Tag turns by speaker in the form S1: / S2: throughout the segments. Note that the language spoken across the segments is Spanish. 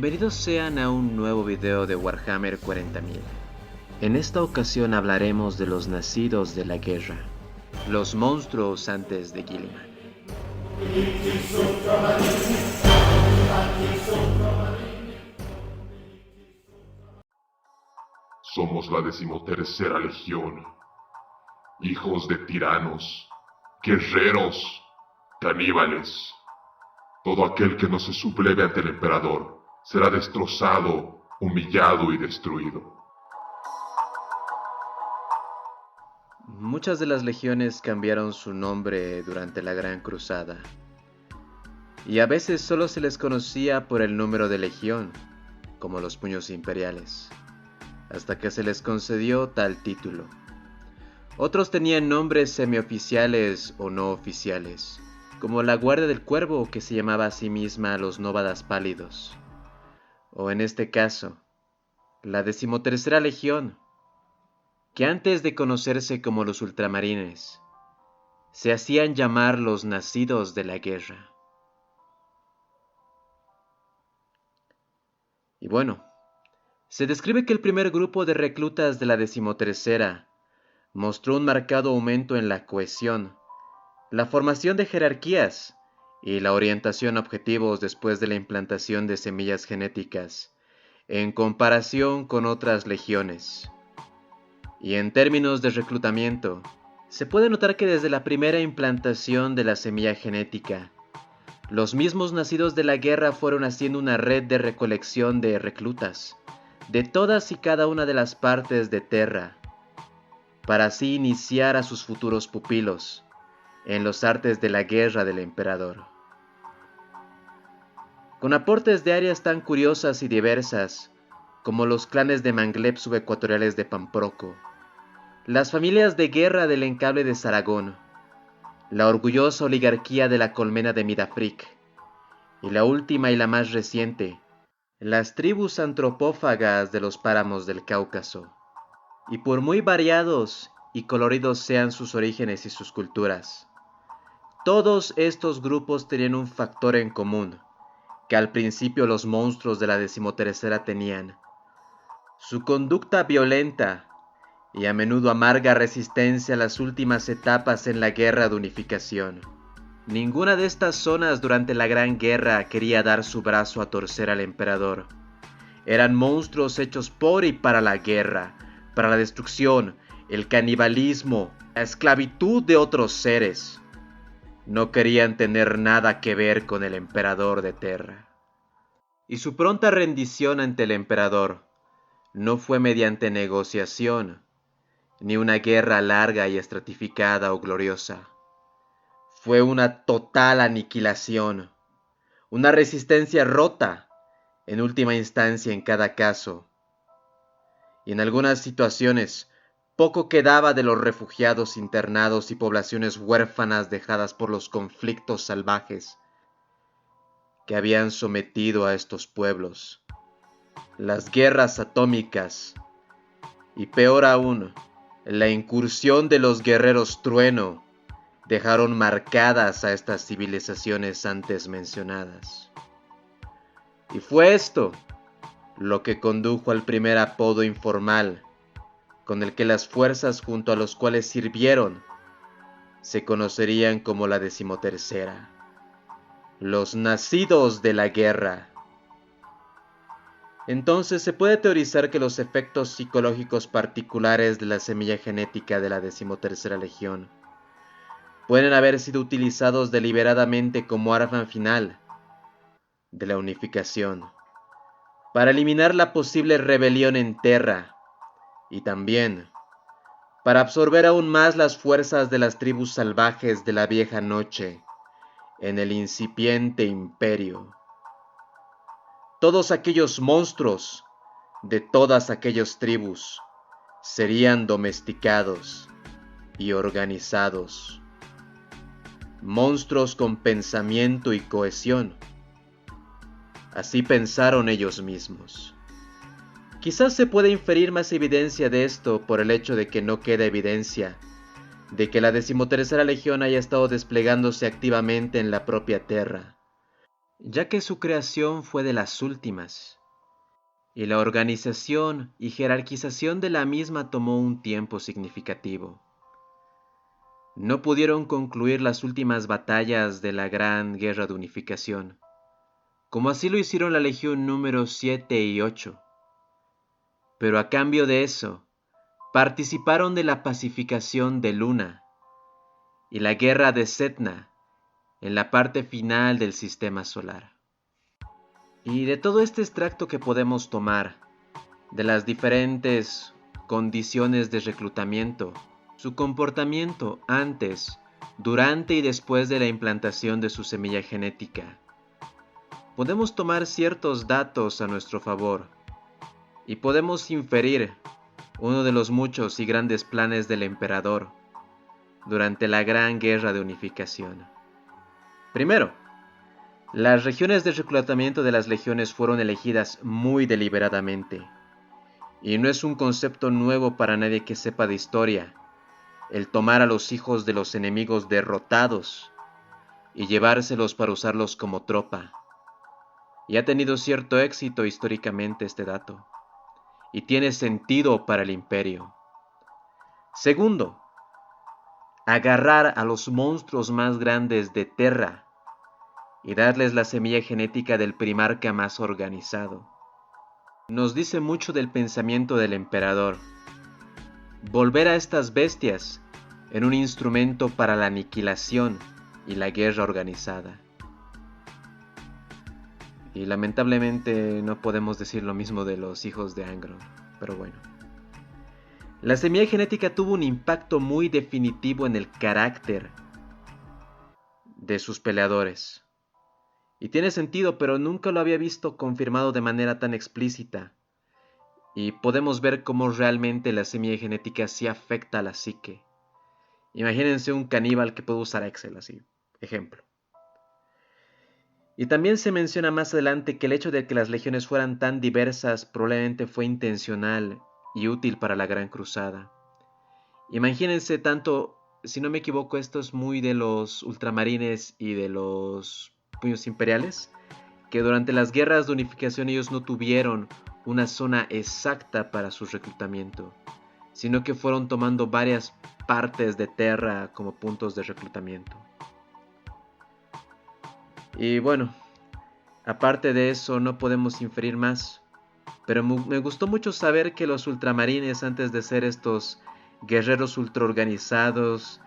S1: Bienvenidos sean a un nuevo video de Warhammer 40.000. En esta ocasión hablaremos de los nacidos de la guerra, los monstruos antes de Guilliman.
S2: Somos la 13ª Legión, hijos de tiranos, guerreros, caníbales. Todo aquel que no se subleve ante el emperador será destrozado, humillado y destruido.
S1: Muchas de las legiones cambiaron su nombre durante la Gran Cruzada, y a veces solo se les conocía por el número de legión, como los puños imperiales, hasta que se les concedió tal título. Otros tenían nombres semioficiales o no oficiales, como la Guardia del Cuervo, que se llamaba a sí misma los Nóvadas Pálidos, o en este caso, la 13ª Legión, que antes de conocerse como los Ultramarines, se hacían llamar los nacidos de la guerra. Y bueno, se describe que el primer grupo de reclutas de la 13ª mostró un marcado aumento en la cohesión, la formación de jerarquías y la orientación a objetivos después de la implantación de semillas genéticas, en comparación con otras legiones. Y en términos de reclutamiento, se puede notar que desde la primera implantación de la semilla genética, los mismos nacidos de la guerra fueron haciendo una red de recolección de reclutas, de todas y cada una de las partes de Terra, para así iniciar a sus futuros pupilos en los artes de la guerra del emperador. Con aportes de áreas tan curiosas y diversas como los clanes de Mangleb subecuatoriales de Pamproco, las familias de guerra del encable de Saragón, la orgullosa oligarquía de la colmena de Midafric, y la última y la más reciente, las tribus antropófagas de los páramos del Cáucaso. Y por muy variados y coloridos sean sus orígenes y sus culturas, todos estos grupos tenían un factor en común, que al principio los monstruos de la 13ª tenían: su conducta violenta y a menudo amarga resistencia a las últimas etapas en la guerra de unificación. Ninguna de estas zonas durante la Gran Guerra quería dar su brazo a torcer al emperador. Eran monstruos hechos por y para la guerra, para la destrucción, el canibalismo, la esclavitud de otros seres. No querían tener nada que ver con el emperador de Terra. Y su pronta rendición ante el emperador no fue mediante negociación, ni una guerra larga y estratificada o gloriosa. Fue una total aniquilación, una resistencia rota, en última instancia en cada caso. Y en algunas situaciones, poco quedaba de los refugiados internados y poblaciones huérfanas dejadas por los conflictos salvajes que habían sometido a estos pueblos, las guerras atómicas y, peor aún, la incursión de los guerreros trueno dejaron marcadas a estas civilizaciones antes mencionadas. Y fue esto lo que condujo al primer apodo informal con el que las fuerzas junto a los cuales sirvieron se conocerían como la 13ª, los nacidos de la guerra. Entonces se puede teorizar que los efectos psicológicos particulares de la semilla genética de la 13ª Legión pueden haber sido utilizados deliberadamente como arma final de la unificación, para eliminar la posible rebelión en Terra, y también para absorber aún más las fuerzas de las tribus salvajes de la vieja noche en el incipiente imperio. Todos aquellos monstruos de todas aquellas tribus serían domesticados y organizados. Monstruos con pensamiento y cohesión. Así pensaron ellos mismos. Quizás se puede inferir más evidencia de esto por el hecho de que no queda evidencia de que la 13ª Legión haya estado desplegándose activamente en la propia Terra, ya que su creación fue de las últimas, y la organización y jerarquización de la misma tomó un tiempo significativo. No pudieron concluir las últimas batallas de la Gran Guerra de Unificación, como así lo hicieron la Legión número 7 y 8. Pero a cambio de eso, participaron de la pacificación de Luna y la guerra de Setna en la parte final del sistema solar. Y de todo este extracto que podemos tomar, de las diferentes condiciones de reclutamiento, su comportamiento antes, durante y después de la implantación de su semilla genética, podemos tomar ciertos datos a nuestro favor y podemos inferir uno de los muchos y grandes planes del emperador durante la Gran Guerra de Unificación. Primero, las regiones de reclutamiento de las legiones fueron elegidas muy deliberadamente, y no es un concepto nuevo para nadie que sepa de historia, el tomar a los hijos de los enemigos derrotados y llevárselos para usarlos como tropa. Y ha tenido cierto éxito históricamente este dato, y tiene sentido para el imperio. Segundo, agarrar a los monstruos más grandes de Terra y darles la semilla genética del primarca más organizado. Nos dice mucho del pensamiento del emperador. Volver a estas bestias en un instrumento para la aniquilación y la guerra organizada. Y lamentablemente no podemos decir lo mismo de los hijos de Angron, pero bueno. La semilla genética tuvo un impacto muy definitivo en el carácter de sus peleadores. Y tiene sentido, pero nunca lo había visto confirmado de manera tan explícita. Y podemos ver cómo realmente la semilla genética sí afecta a la psique. Imagínense un caníbal que puede usar Excel así, ejemplo. Y también se menciona más adelante que el hecho de que las legiones fueran tan diversas probablemente fue intencional y útil para la Gran Cruzada. Imagínense tanto, si no me equivoco, esto es muy de los ultramarines y de los puños imperiales, que durante las guerras de unificación ellos no tuvieron una zona exacta para su reclutamiento, sino que fueron tomando varias partes de Terra como puntos de reclutamiento. Y bueno, aparte de eso no podemos inferir más, pero me gustó mucho saber que los ultramarines, antes de ser estos guerreros ultraorganizados,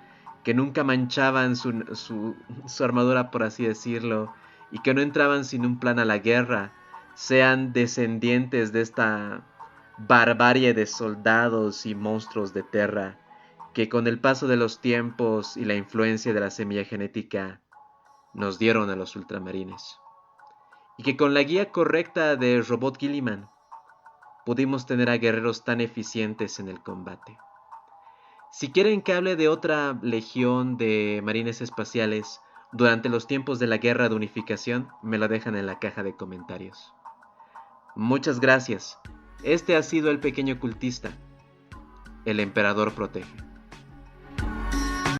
S1: que nunca manchaban su armadura, por así decirlo, y que no entraban sin un plan a la guerra, sean descendientes de esta barbarie de soldados y monstruos de Terra, que con el paso de los tiempos y la influencia de la semilla genética nos dieron a los ultramarines. Y que con la guía correcta de Robot Guilliman pudimos tener a guerreros tan eficientes en el combate. Si quieren que hable de otra legión de marines espaciales durante los tiempos de la Guerra de Unificación, me lo dejan en la caja de comentarios. Muchas gracias. Este ha sido el pequeño cultista. El emperador protege.